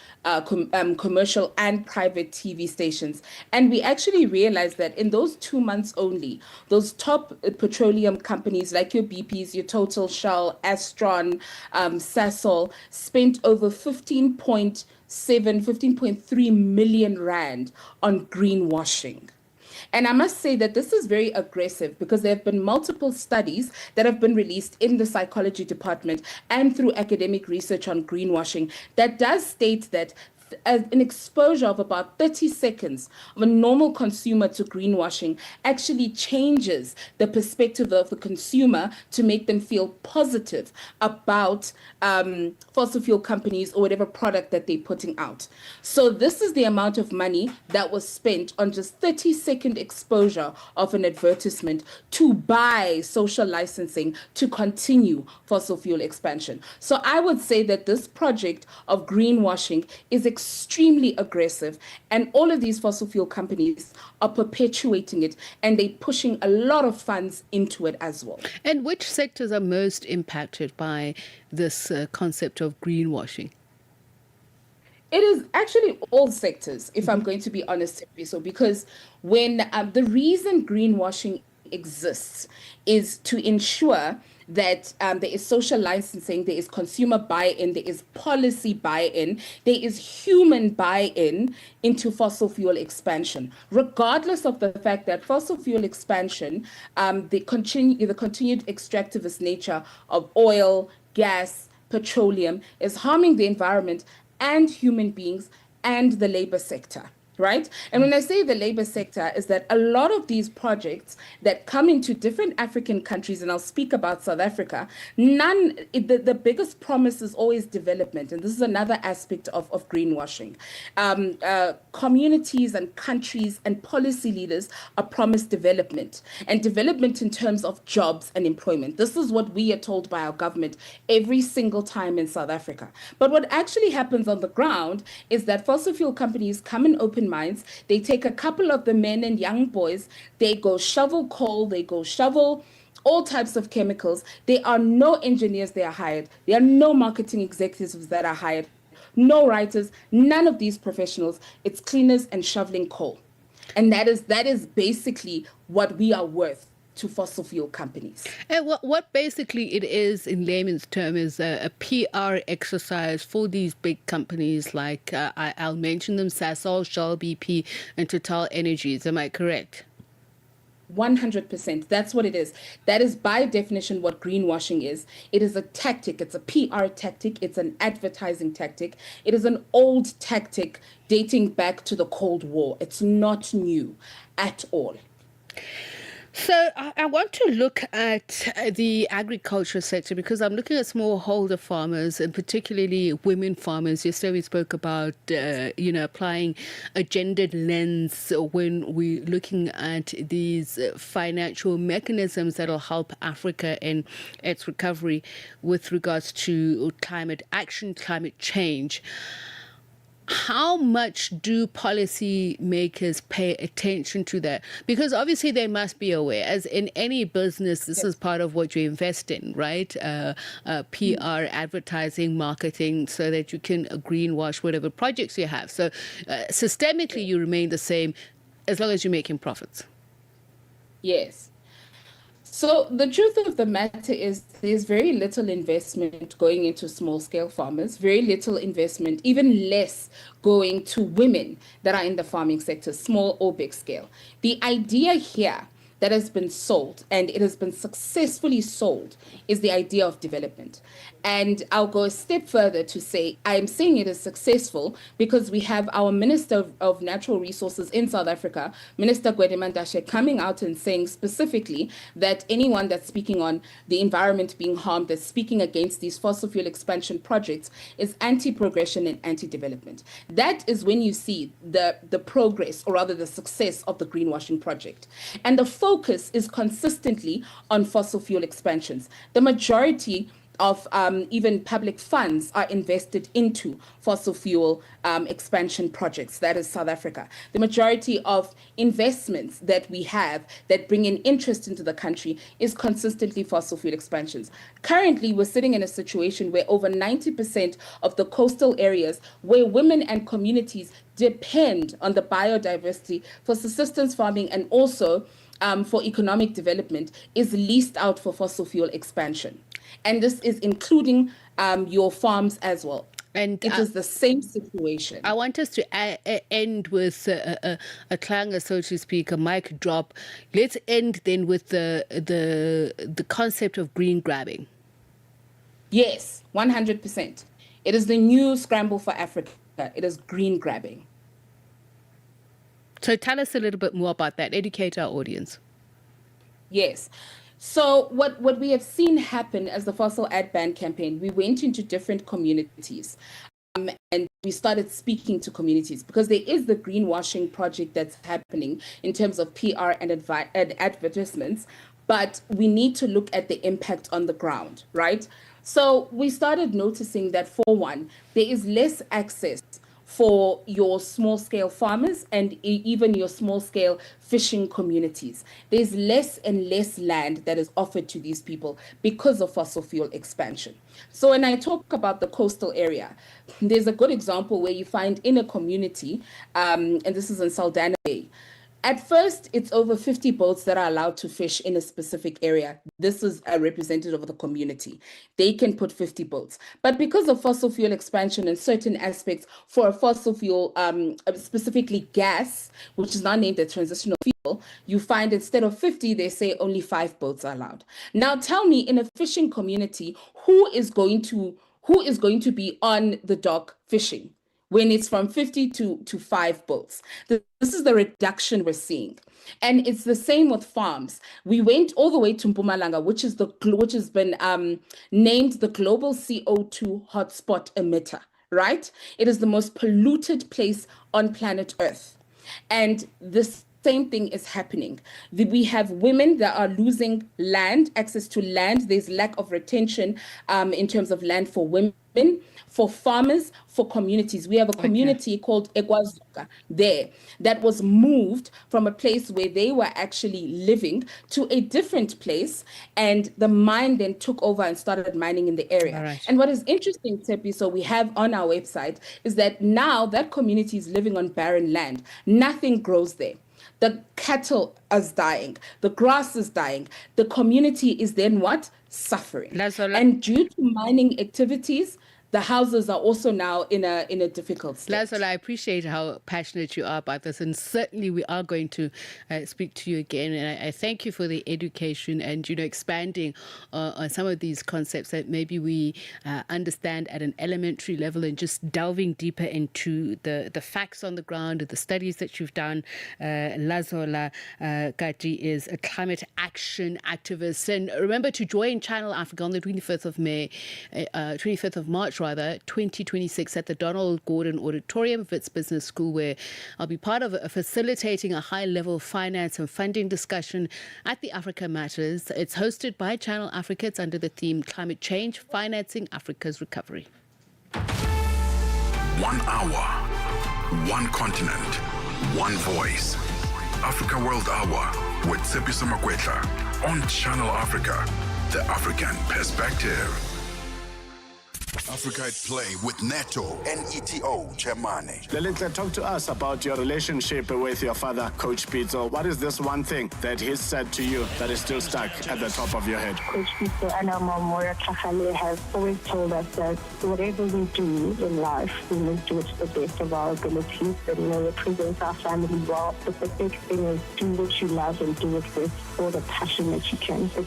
commercial and private TV stations. And we actually realized that in those 2 months only, those top petroleum companies like your BPs, your Total, Shell, Astron, Sasol spent over 15.3 million rand on greenwashing. And I must say that this is very aggressive because there have been multiple studies that have been released in the psychology department and through academic research on greenwashing that does state that an exposure of about 30 seconds of a normal consumer to greenwashing actually changes the perspective of the consumer to make them feel positive about fossil fuel companies or whatever product that they're putting out. So this is the amount of money that was spent on just 30-second exposure of an advertisement to buy social licensing to continue fossil fuel expansion. So I would say that this project of greenwashing is extremely aggressive, and all of these fossil fuel companies are perpetuating it, and they're pushing a lot of funds into it as well. And which sectors are most impacted by this concept of greenwashing? It is actually all sectors, if I'm going to be honest, so because when the reason greenwashing exists is to ensure that there is social licensing, there is consumer buy-in, there is policy buy-in, there is human buy-in into fossil fuel expansion, regardless of the fact that fossil fuel expansion, the continued extractivist nature of oil, gas, petroleum is harming the environment and human beings and the labor sector. Right? And when I say the labor sector, is that a lot of these projects that come into different African countries, and I'll speak about South Africa, the biggest promise is always development. And this is another aspect of greenwashing. Communities and countries and policy leaders are promised development, and development in terms of jobs and employment. This is what we are told by our government every single time in South Africa. But what actually happens on the ground is that fossil fuel companies come and open mines, they take a couple of the men and young boys, they go shovel coal, they go shovel all types of chemicals. There are no engineers that are hired. There are no marketing executives that are hired, no writers, none of these professionals. It's cleaners and shoveling coal. And that is basically what we are worth to fossil fuel companies. And what basically it is in layman's term is a PR exercise for these big companies like I'll mention them: Sasol, Shell, BP, and Total Energies. Am I correct? 100%. That's what it is. That is by definition what greenwashing is. It is a tactic. It's a PR tactic. It's an advertising tactic. It is an old tactic dating back to the Cold War. It's not new at all. So I want to look at the agriculture sector because I'm looking at smallholder farmers and particularly women farmers. Yesterday we spoke about, applying a gendered lens when we're looking at these financial mechanisms that will help Africa in its recovery with regards to climate action, climate change. How much do policymakers pay attention to that? Because obviously they must be aware, as in any business, this is part of what you invest in, right? PR, advertising, marketing, so that you can greenwash whatever projects you have. So systemically, you remain the same as long as you're making profits. Yes. So the truth of the matter is there's very little investment going into small-scale farmers, very little investment, even less going to women that are in the farming sector, small or big scale. The idea here that has been sold, and it has been successfully sold, is the idea of development. And I'll go a step further to say, I'm saying it is successful because we have our Minister of Natural Resources in South Africa, Minister Gwede coming out and saying specifically that anyone that's speaking on the environment being harmed, that's speaking against these fossil fuel expansion projects, is anti-progression and anti-development. That is when you see the progress, or rather the success of the greenwashing project. And the focus is consistently on fossil fuel expansions. The majority of even public funds are invested into fossil fuel expansion projects. That is South Africa. The majority of investments that we have that bring in interest into the country is consistently fossil fuel expansions. Currently, we're sitting in a situation where over 90% of the coastal areas where women and communities depend on the biodiversity for subsistence farming and also for economic development is leased out for fossil fuel expansion. And this is including your farms as well. And it is the same situation. I want us to end with a clanger, so to speak, a mic drop. Let's end then with the concept of green grabbing. Yes, 100%. It is the new scramble for Africa. It is green grabbing. So tell us a little bit more about that. Educate our audience. Yes. So what we have seen happen as the Fossil Ad Ban campaign, we went into different communities and we started speaking to communities because there is the greenwashing project that's happening in terms of PR and advertisements, but we need to look at the impact on the ground, right? So we started noticing that, for one, there is less access for your small-scale farmers and even your small-scale fishing communities. There's less and less land that is offered to these people because of fossil fuel expansion. So when I talk about the coastal area, there's a good example where you find in a community, and this is in Saldanha Bay. At first, it's over 50 boats that are allowed to fish in a specific area. This is a representative of the community. They can put 50 boats. But because of fossil fuel expansion and certain aspects for a fossil fuel, specifically gas, which is now named a transitional fuel, you find instead of 50, they say only 5 boats are allowed. Now tell me, in a fishing community, who is going to be on the dock fishing when it's from 50 to 5 boats? This is the reduction we're seeing. And it's the same with farms. We went all the way to Mpumalanga, which has been named the global CO2 hotspot emitter, right? It is the most polluted place on planet Earth. And this same thing is happening. We have women that are losing land, access to land. There's lack of retention in terms of land for women, for farmers, for communities. We have a community called Ekwazuka there that was moved from a place where they were actually living to a different place, and the mine then took over and started mining in the area. Right. And what is interesting, Tsepiso, we have on our website is that now that community is living on barren land. Nothing grows there. the cattle is dying, the grass is dying, the community is then what? Suffering. And due to mining activities, the houses are also now in a difficult state. Lazola, I appreciate how passionate you are about this, and certainly we are going to speak to you again. And I thank you for the education and, expanding on some of these concepts that maybe we understand at an elementary level, and just delving deeper into the facts on the ground, the studies that you've done. Lazola Kati is a climate action activist. And remember to join Channel Africa on the 25th of March, 2026, at the Donald Gordon Auditorium of its business school, where I'll be part of facilitating a high-level finance and funding discussion at the Africa Matters. It's hosted by Channel Africa. It's under the theme Climate Change, Financing Africa's Recovery. 1 hour, one continent, one voice. Africa World Hour with Tsepiso Makwetla on Channel Africa, the African perspective. Africa at Play with Neto and ETO Chairmane. Lelinhle, talk to us about your relationship with your father, Coach Pitso. What is this one thing that he said to you that is still stuck at the top of your head? Coach Pitso and our mom, Moira Tlhagale, have always told us that whatever we do in life, we must do it to the best of our abilities and represent our family well. But the big thing is do what you love and do it with all the passion that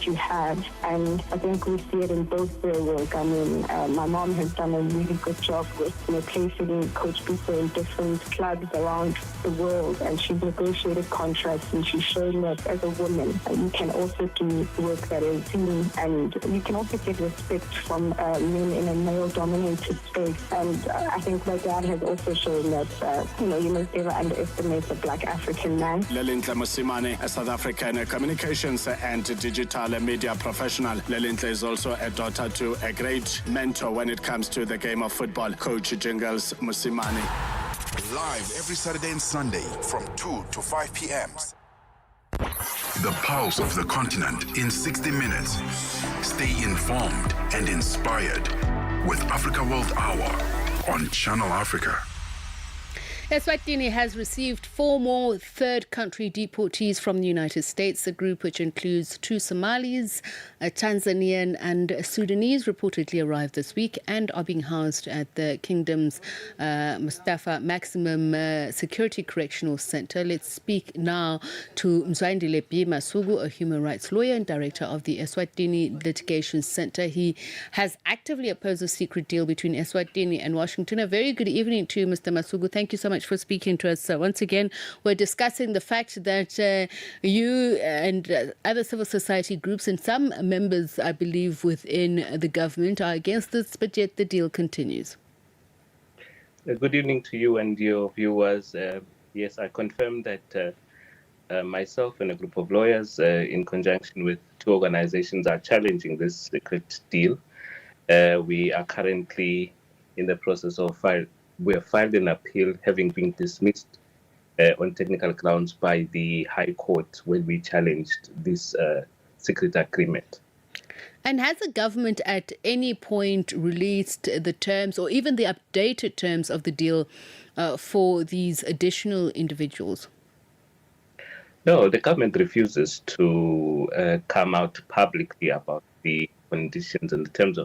you have. And I think we see it in both their work. I mean, my mom has done a really good job with placing Coach Pitso in different clubs around the world, and she's negotiated contracts, and she's shown that as a woman you can also do work that is seen, and you can also get respect from men in a male-dominated space. And I think my dad has also shown that you must never underestimate the Black African man. Lelinhle Mosimane, a South African communications and digital media professional. Lelinhle is also a daughter to a great mentor when it comes to the game of football, Coach Jingles Mosimane. Live every Saturday and Sunday from 2 to 5 p.m. The pulse of the continent in 60 minutes. Stay informed and inspired with Africa World Hour on Channel Africa. Eswatini has received 4 more third-country deportees from the United States. The group, which includes 2 Somalis, a Tanzanian and a Sudanese, reportedly arrived this week and are being housed at the Kingdom's Mustafa Maximum Security Correctional Center. Let's speak now to Mzwandile B. Masugu, a human rights lawyer and director of the Eswatini Litigation Center. He has actively opposed a secret deal between Eswatini and Washington. A very good evening to you, Mr. Masugu. Thank you so much for speaking to us. Once again, we're discussing the fact that you and other civil society groups and some members, I believe, within the government are against this, but yet the deal continues. Good evening to you and your viewers. Yes, I confirm that myself and a group of lawyers, in conjunction with 2 organizations, are challenging this secret deal. We are currently in the process of we have filed an appeal, having been dismissed on technical grounds by the High Court when we challenged this secret agreement. And has the government at any point released the terms or even the updated terms of the deal for these additional individuals? No, the government refuses to come out publicly about the conditions and the terms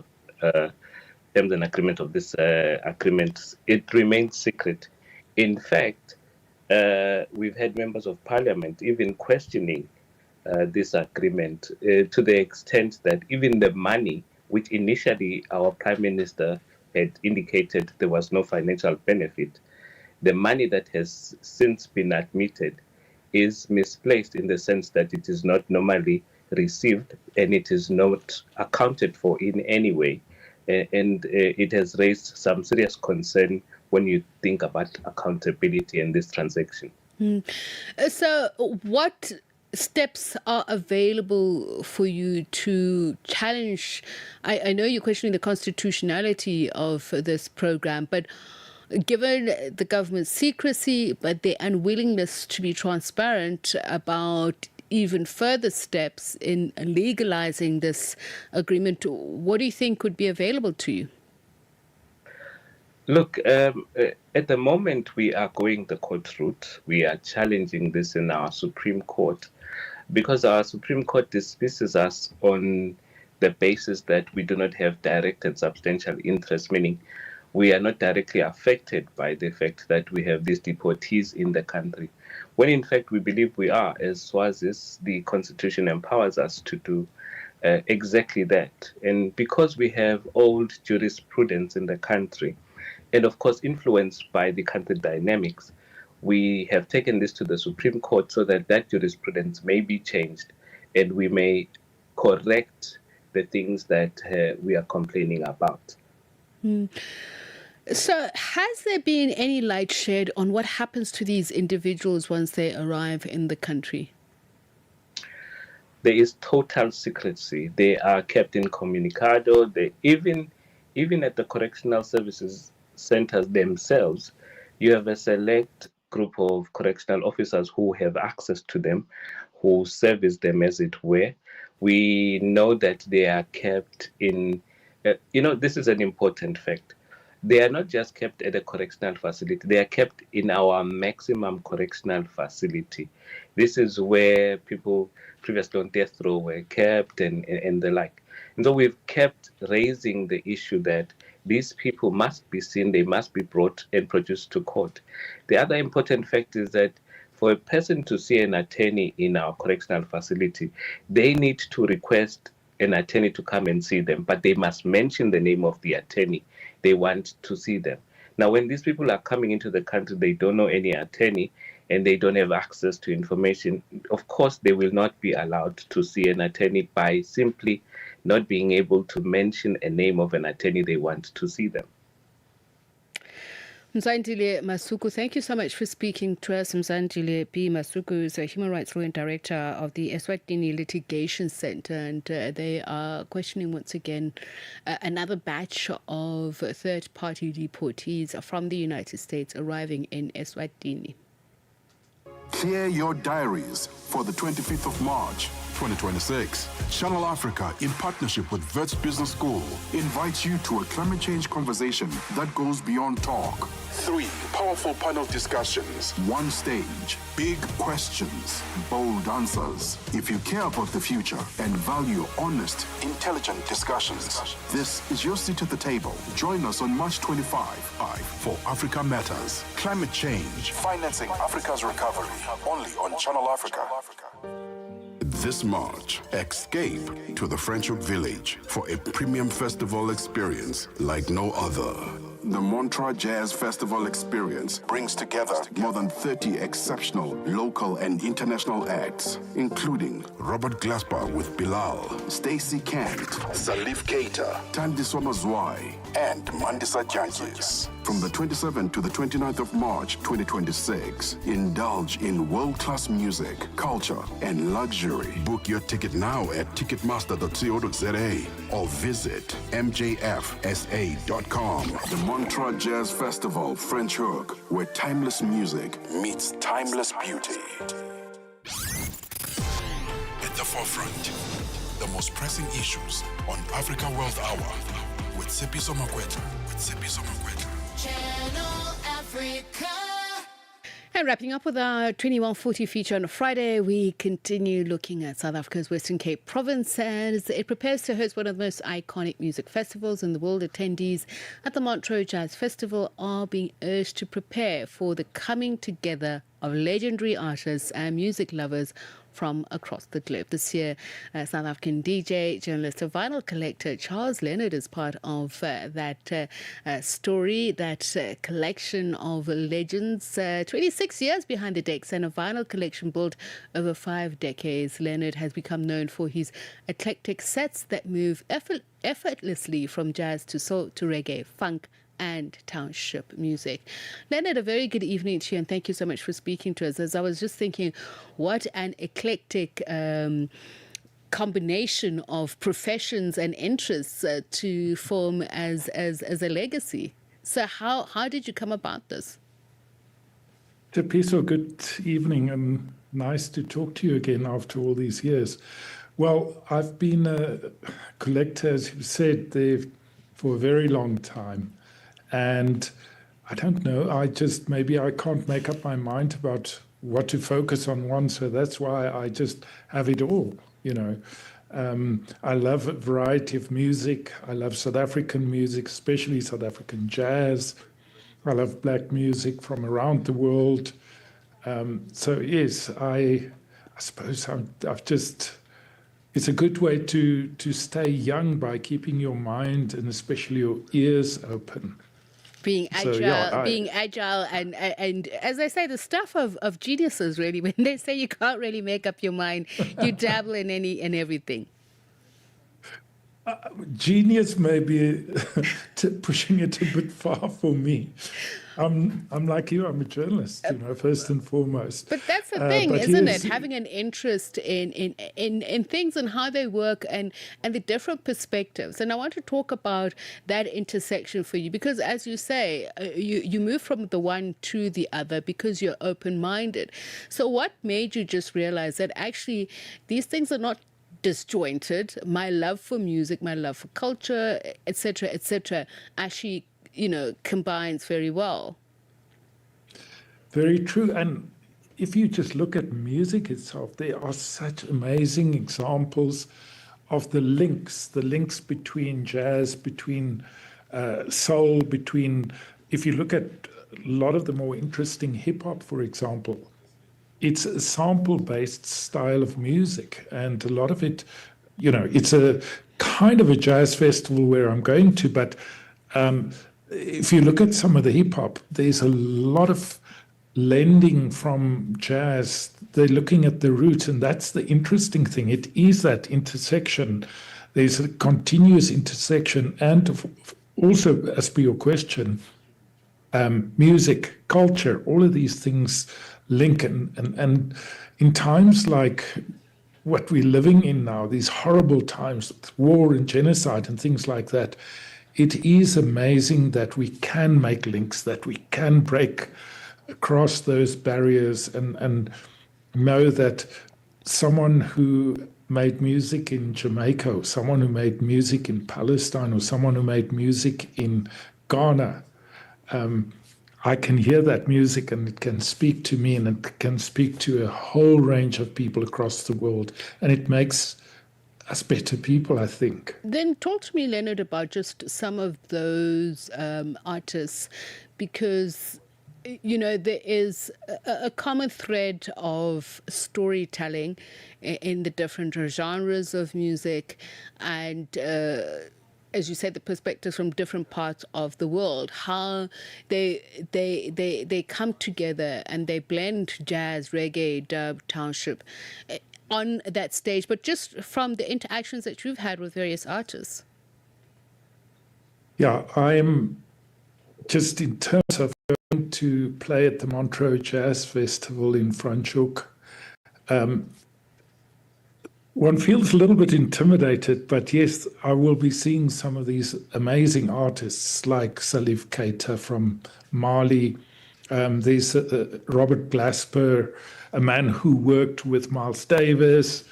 and agreement of this agreement. It remains secret. In fact, we've had members of parliament even questioning this agreement to the extent that even the money, which initially our prime minister had indicated there was no financial benefit, the money that has since been admitted is misplaced in the sense that it is not normally received and it is not accounted for in any way. And it has raised some serious concern when you think about accountability in this transaction. So what steps are available for you to challenge? I know you're questioning the constitutionality of this program, but given the government's secrecy, but their unwillingness to be transparent about even further steps in legalizing this agreement, what do you think could be available to you? Look, at the moment we are going the court route. We are challenging this in our Supreme Court because our Supreme Court dismisses us on the basis that we do not have direct and substantial interest, meaning we are not directly affected by the fact that we have these deportees in the country. When in fact we believe we are, as Swazis, the Constitution empowers us to do exactly that. And because we have old jurisprudence in the country, and of course influenced by the country dynamics, we have taken this to the Supreme Court so that that jurisprudence may be changed and we may correct the things that we are complaining about. So, has there been any light shed on what happens to these individuals once they arrive in the country? There is total secrecy. They are kept incommunicado. They even at the correctional services centers themselves, you have a select group of correctional officers who have access to them, who service them as it were. We know that they are kept in, this is an important fact. They are not just kept at a correctional facility, they are kept in our maximum correctional facility. This is where people previously on death row were kept and the like. And so we've kept raising the issue that these people must be seen, they must be brought and produced to court. The other important fact is that for a person to see an attorney in our correctional facility, they need to request an attorney to come and see them, but they must mention the name of the attorney they want to see them. Now, when these people are coming into the country, they don't know any attorney and they don't have access to information. Of course, they will not be allowed to see an attorney by simply not being able to mention a name of an attorney they want to see them. Mzandile Masuku, thank you so much for speaking to us. Mzandile B. Masuku is a Human Rights Law and Director of the Eswatini Litigation Center, and they are questioning once again another batch of third-party deportees from the United States arriving in Eswatini. Clear your diaries for the 25th of March, 2026. Channel Africa, in partnership with Wits Business School, invites you to a climate change conversation that goes beyond talk. 3 powerful panel discussions, 1 stage, big questions, bold answers. If you care about the future and value honest, intelligent discussions, this is your seat at the table. Join us on March 25 for Africa Matters. Climate change, financing Africa's recovery, only on Channel Africa. This March, escape to the French Village for a premium festival experience like no other. The Montreux Jazz Festival experience brings together more than 30 exceptional local and international acts, including Robert Glasper with Bilal, Stacey Kent, Salif Keita, Thandiswa Mazwai, and Mandisa Jantjies. From the 27th to the 29th of March 2026, indulge in world-class music, culture, and luxury. Book your ticket now at ticketmaster.co.za or visit mjfsa.com. The Montreux Jazz Festival French Hook, where timeless music meets timeless beauty. At the forefront, the most pressing issues on Africa World Hour with Tsepiso Makwetla. Channel Africa. And wrapping up with our 2140 feature on a Friday, we continue looking at South Africa's Western Cape province as it prepares to host one of the most iconic music festivals in the world. Attendees at the Montreux Jazz Festival are being urged to prepare for the coming together of legendary artists and music lovers from across the globe. This year, South African DJ, journalist, and vinyl collector Charles Leonard is part of that story, that collection of legends. 26 years behind the decks and a vinyl collection built over 5 decades. Leonard has become known for his eclectic sets that move effortlessly from jazz to soul to reggae, funk, and township music. Leonard, a very good evening to you, and thank you so much for speaking to us. As I was just thinking, what an eclectic combination of professions and interests to form as a legacy. So how did you come about this? Tsepiso, good evening, and nice to talk to you again after all these years. Well, I've been a collector, as you said, there for a very long time. And I don't know, maybe I can't make up my mind about what to focus on one, so that's why I just have it all, you know. I love a variety of music. I love South African music, especially South African jazz. I love black music from around the world. So yes, I suppose it's a good way to stay young by keeping your mind and especially your ears open. Being agile, and as I say, the stuff of geniuses, really. When they say you can't really make up your mind, you dabble in any and everything. Genius may be pushing it a bit far for me. I'm like you. I'm a journalist, you know, first and foremost. But that's the thing, isn't it? Having an interest in things and how they work and the different perspectives. And I want to talk about that intersection for you because, as you say, you move from the one to the other because you're open-minded. So what made you just realize that actually these things are not disjointed? My love for music, my love for culture, etc., actually, you know, combines very well. Very true. And if you just look at music itself, there are such amazing examples of the links between jazz, between soul, if you look at a lot of the more interesting hip hop, for example, it's a sample-based style of music. And a lot of it, you know, it's a kind of a jazz festival where I'm going to, but if you look at some of the hip hop, there's a lot of lending from jazz. They're looking at the roots, and that's the interesting thing. It is that intersection. There's a continuous intersection, and also, as per your question, music, culture, all of these things link. And in times like what we're living in now, these horrible times, war and genocide and things like that, it is amazing that we can make links, that we can break across those barriers and know that someone who made music in Jamaica, or someone who made music in Palestine, or someone who made music in Ghana, I can hear that music and it can speak to me and it can speak to a whole range of people across the world. And it makes us better people, I think. Then talk to me, Leonard, about just some of those artists, because, you know, there is a common thread of storytelling in the different genres of music and, as you said, the perspectives from different parts of the world, how they come together and they blend jazz, reggae, dub, township on that stage, but just from the interactions that you've had with various artists. Yeah, I'm just in terms of going to play at the Montreux Jazz Festival in Franschhoek. One feels a little bit intimidated, but yes, I will be seeing some of these amazing artists like Salif Keita from Mali. There's Robert Glasper, a man who worked with Miles Davis.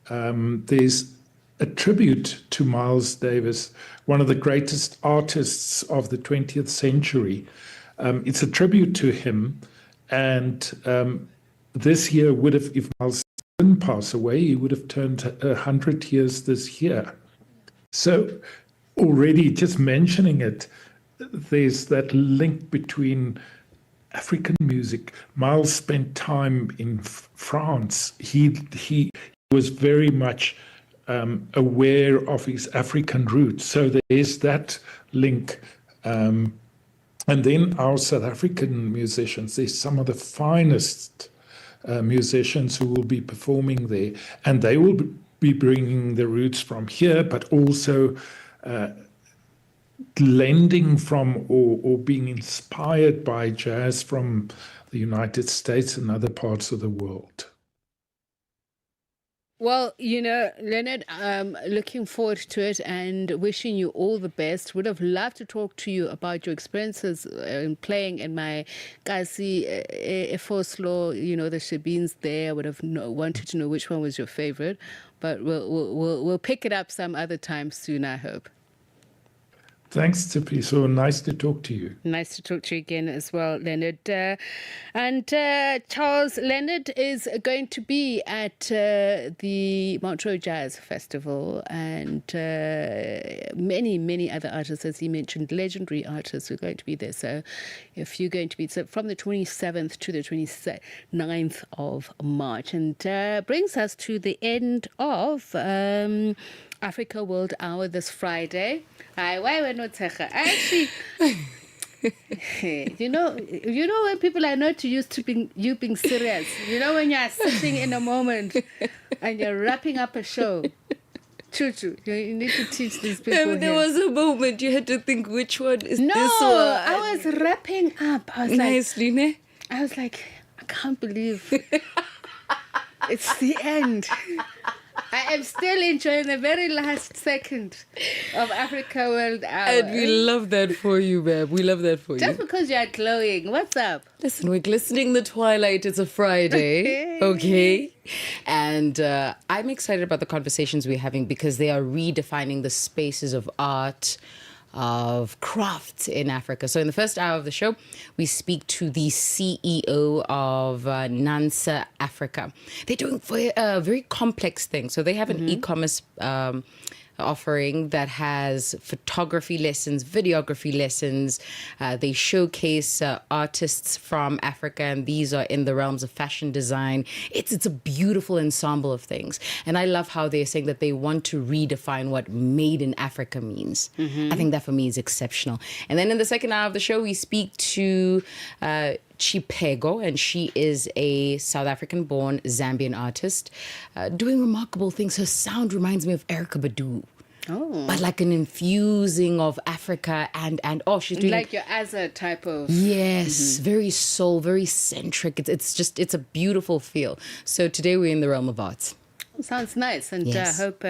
There's a tribute to Miles Davis, one of the greatest artists of the 20th century. It's a tribute to him. And this year would have, if Miles didn't pass away, he would have turned 100 years this year. So already just mentioning it, there's that link between African music. Miles spent time in France. He was very much aware of his African roots. So there's that link. And then our South African musicians, there's some of the finest musicians who will be performing there. And they will be bringing the roots from here, but also blending from or being inspired by jazz from the United States and other parts of the world. Well, you know, Leonard, I'm looking forward to it and wishing you all the best. Would have loved to talk to you about your experiences in playing in my Kasi Efoslo, you know, the Shebeens there. Would have wanted to know which one was your favorite, but we'll pick it up some other time soon, I hope. Thanks, Tsepiso. Nice to talk to you. Nice to talk to you again as well, Leonard. Charles, Leonard is going to be at the Montreux Jazz Festival, and many other artists, as he mentioned, legendary artists, are going to be there. So if you're going to be from the 27th to the 29th of March, and brings us to the end of Africa World Hour this Friday. Why we're not actually, you know when people are not used to you being serious. You know when you're sitting in a moment and you're wrapping up a show. Choo-choo, you need to teach these people. There was a moment you had to think, which one is this one? No, I was wrapping up. I was nicely, ne? I was like, I can't believe it's the end. I am still enjoying the very last second of Africa World Hour. And we love that for you, babe. We love that for you. Just because you're glowing. What's up? Listen, we're glistening the twilight. It's a Friday. Okay. And I'm excited about the conversations we're having because they are redefining the spaces of art, of craft in Africa. So in the first hour of the show, we speak to the CEO of Nansa Africa. They're doing a very complex thing. So they have an e-commerce offering that has photography lessons, videography lessons. They showcase artists from Africa, and these are in the realms of fashion design. It's a beautiful ensemble of things. And I love how they're saying that they want to redefine what made in Africa means. I think that for me is exceptional. And then in the second hour of the show, we speak to Chipego, and she is a South African-born Zambian artist doing remarkable things. Her sound reminds me of Erykah Badu. Oh. But like an infusing of Africa and she's doing like your Azza type of. Yes, very soul, very centric. It's a beautiful feel. So today we're in the realm of arts. Sounds nice, and Yes. I hope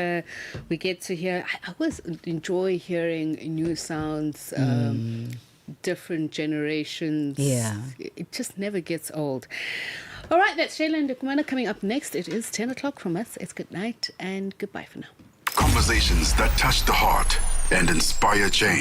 we get to hear. I always enjoy hearing new sounds, different generations. Yeah, it just never gets old. All right, that's Shayla and Dukumana coming up next. It is 10 o'clock from us. It's good night and goodbye for now. Conversations that touch the heart and inspire change.